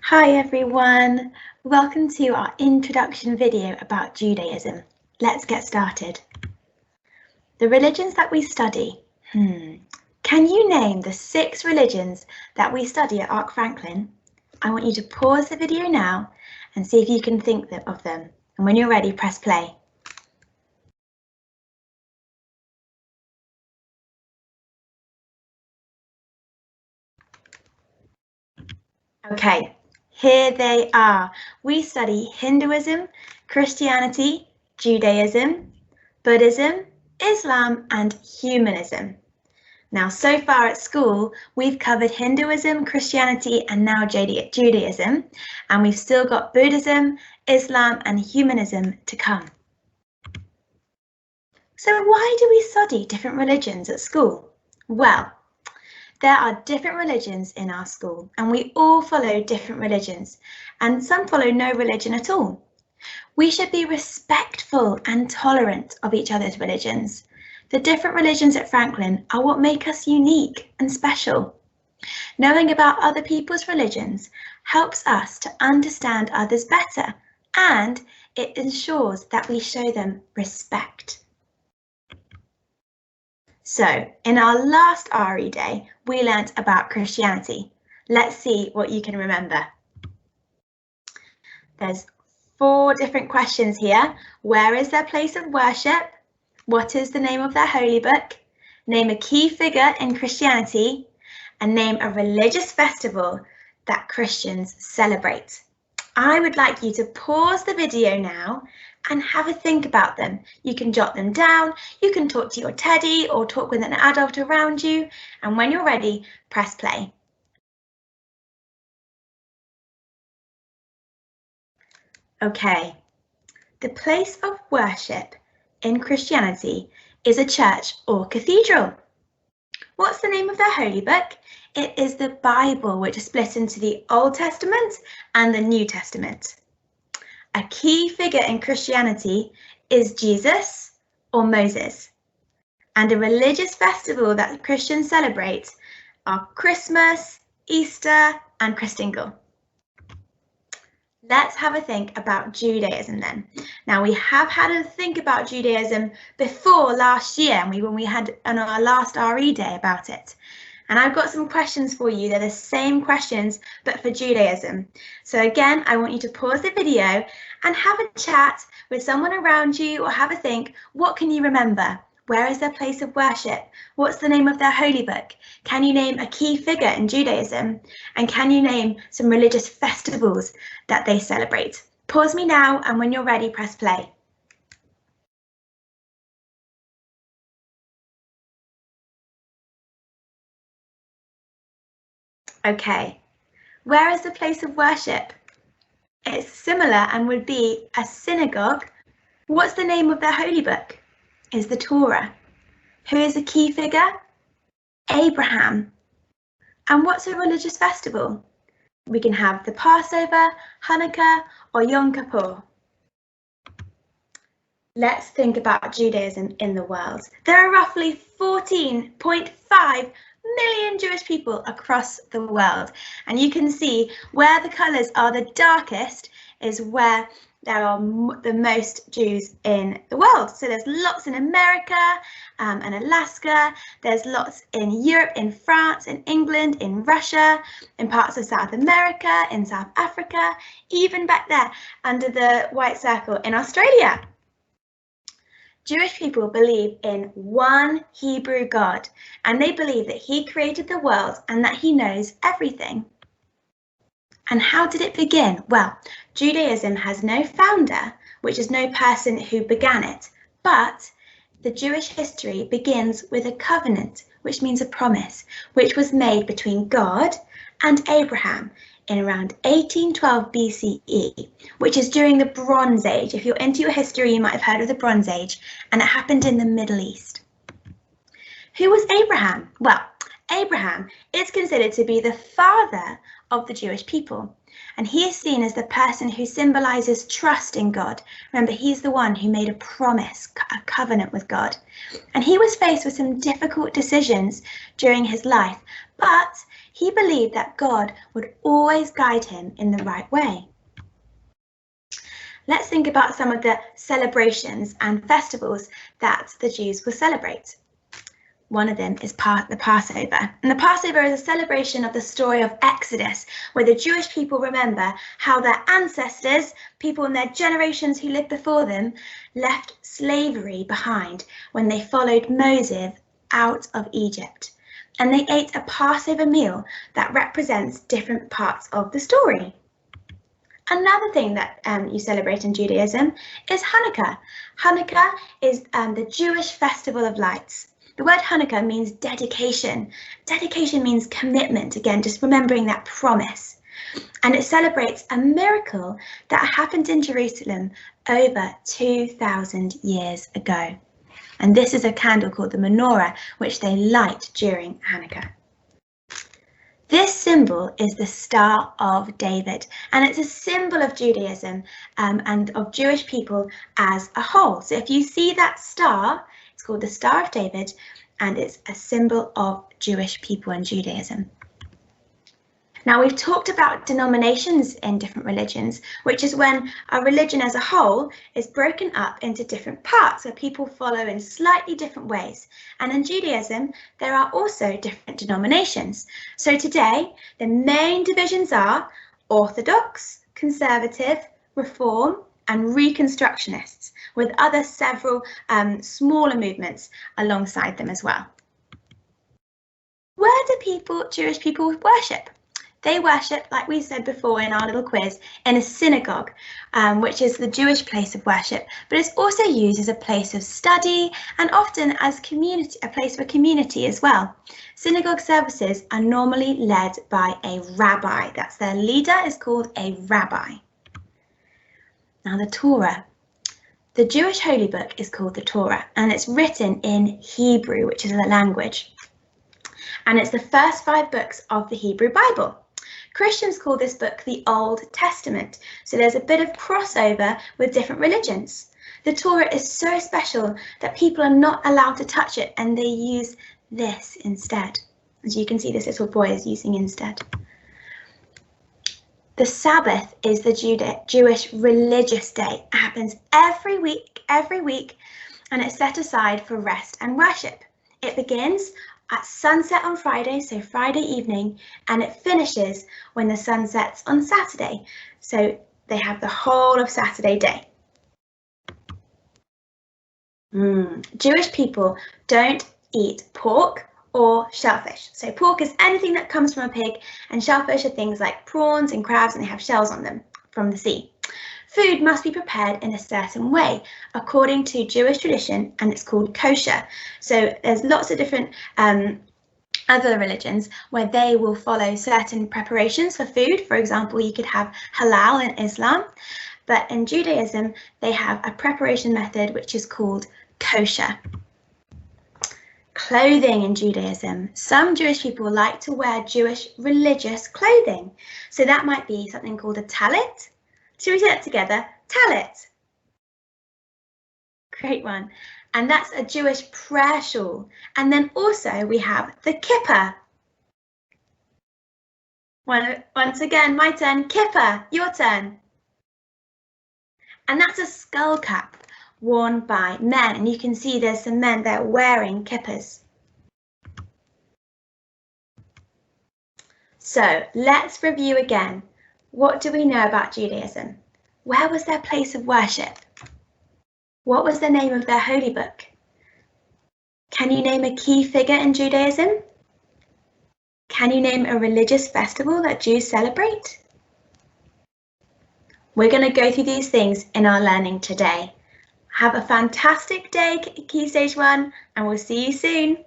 Hi everyone, welcome to our introduction video about Judaism. Let's get started. The religions that we study. Can you name the 6 religions that we study at Ark Franklin? I want you to pause the video now and see if you can think of them. And when you're ready, press play. Okay, here they are. We study Hinduism, Christianity, Judaism, Buddhism, Islam, and humanism. Now, so far at school, we've covered Hinduism, Christianity, and now Judaism, and we've still got Buddhism, Islam, and humanism to come. So why do we study different religions at school? Well, there are different religions in our school, and we all follow different religions, and some follow no religion at all. We should be respectful and tolerant of each other's religions. The different religions at Franklin are what make us unique and special. Knowing about other people's religions helps us to understand others better, and it ensures that we show them respect. So, in our last RE day, we learnt about Christianity. Let's see what you can remember. There's 4 different questions here. Where is their place of worship? What is the name of their holy book? Name a key figure in Christianity, and name a religious festival that Christians celebrate. I would like you to pause the video now and have a think about them. You can jot them down, you can talk to your teddy or talk with an adult around you, and when you're ready, press play. Okay, the place of worship in Christianity is a church or cathedral. What's the name of their holy book? It is the Bible, which is split into the Old Testament and the New Testament. A key figure in Christianity is Jesus or Moses. And a religious festival that Christians celebrate are Christmas, Easter, and Christingle. Let's have a think about Judaism then. Now, we have had a think about Judaism before last year, when we had on our last RE day about it. And I've got some questions for you. They're the same questions, but for Judaism. So again, I want you to pause the video and have a chat with someone around you, or have a think, what can you remember? Where is their place of worship? What's the name of their holy book? Can you name a key figure in Judaism? And can you name some religious festivals that they celebrate? Pause me now, and when you're ready, press play. Okay, where is the place of worship? It's similar and would be a synagogue. What's the name of their holy book? Is the Torah. Who is a key figure? Abraham. And what's a religious festival? We can have the Passover, Hanukkah, or Yom Kippur. Let's think about Judaism in the world. There are roughly 14.5 million Jewish people across the world, and you can see where the colours are the darkest is where there are the most Jews in the world. So there's lots in America and Alaska, there's lots in Europe, in France, in England, in Russia, in parts of South America, in South Africa, even back there under the white circle in Australia. Jewish people believe in one Hebrew God, and they believe that he created the world and that he knows everything. And how did it begin? Well, Judaism has no founder, which is no person who began it, but the Jewish history begins with a covenant, which means a promise, which was made between God and Abraham in around 1812 BCE, which is during the Bronze Age. If you're into your history, you might have heard of the Bronze Age, and it happened in the Middle East. Who was Abraham? Well, Abraham is considered to be the father of the Jewish people, and he is seen as the person who symbolizes trust in God. Remember, he's the one who made a promise, a covenant with God, and he was faced with some difficult decisions during his life, but he believed that God would always guide him in the right way. Let's think about some of the celebrations and festivals that the Jews will celebrate. One of them is the Passover. And the Passover is a celebration of the story of Exodus, where the Jewish people remember how their ancestors, people in their generations who lived before them, left slavery behind when they followed Moses out of Egypt. And they ate a Passover meal that represents different parts of the story. Another thing that you celebrate in Judaism is Hanukkah. Hanukkah is the Jewish festival of lights. The word Hanukkah means dedication. Dedication means commitment, again, just remembering that promise. And it celebrates a miracle that happened in Jerusalem over 2,000 years ago. And this is a candle called the menorah, which they light during Hanukkah. This symbol is the Star of David, and it's a symbol of Judaism and of Jewish people as a whole. So if you see that star, it's called the Star of David, and it's a symbol of Jewish people and Judaism. Now, we've talked about denominations in different religions, which is when a religion as a whole is broken up into different parts where people follow in slightly different ways. And in Judaism, there are also different denominations. So today, the main divisions are Orthodox, Conservative, Reform, and Reconstructionists, with other several smaller movements alongside them as well. Where do Jewish people worship? They worship, like we said before in our little quiz, in a synagogue, which is the Jewish place of worship, but it's also used as a place of study and often as a place for community as well. Synagogue services are normally led by a rabbi. That's their leader, is called a rabbi. Now, the Torah. The Jewish holy book is called the Torah, and it's written in Hebrew, which is a language. And it's the first 5 books of the Hebrew Bible. Christians call this book the Old Testament, so there's a bit of crossover with different religions. The Torah is so special that people are not allowed to touch it, and they use this instead. As you can see, this little boy is using instead. The Sabbath is the Jewish religious day. It happens every week, and it's set aside for rest and worship. It begins at sunset on Friday, so Friday evening, and it finishes when the sun sets on Saturday. So they have the whole of Saturday day. Jewish people don't eat pork or shellfish. So pork is anything that comes from a pig, and shellfish are things like prawns and crabs, and they have shells on them from the sea. Food must be prepared in a certain way, according to Jewish tradition, and it's called kosher. So there's lots of different other religions where they will follow certain preparations for food. For example, you could have halal in Islam, but in Judaism, they have a preparation method which is called kosher. Clothing in Judaism. Some Jewish people like to wear Jewish religious clothing. So that might be something called a talit. Should we say that together? Talit. Great one. And that's a Jewish prayer shawl. And then also we have the kippah. Once again, my turn. Kippah, your turn. And that's a skull cap worn by men. And you can see there's some men there wearing kippahs. So let's review again. What do we know about Judaism? Where was their place of worship? What was the name of their holy book? Can you name a key figure in Judaism? Can you name a religious festival that Jews celebrate? We're going to go through these things in our learning today. Have a fantastic day, Key Stage 1, and we'll see you soon.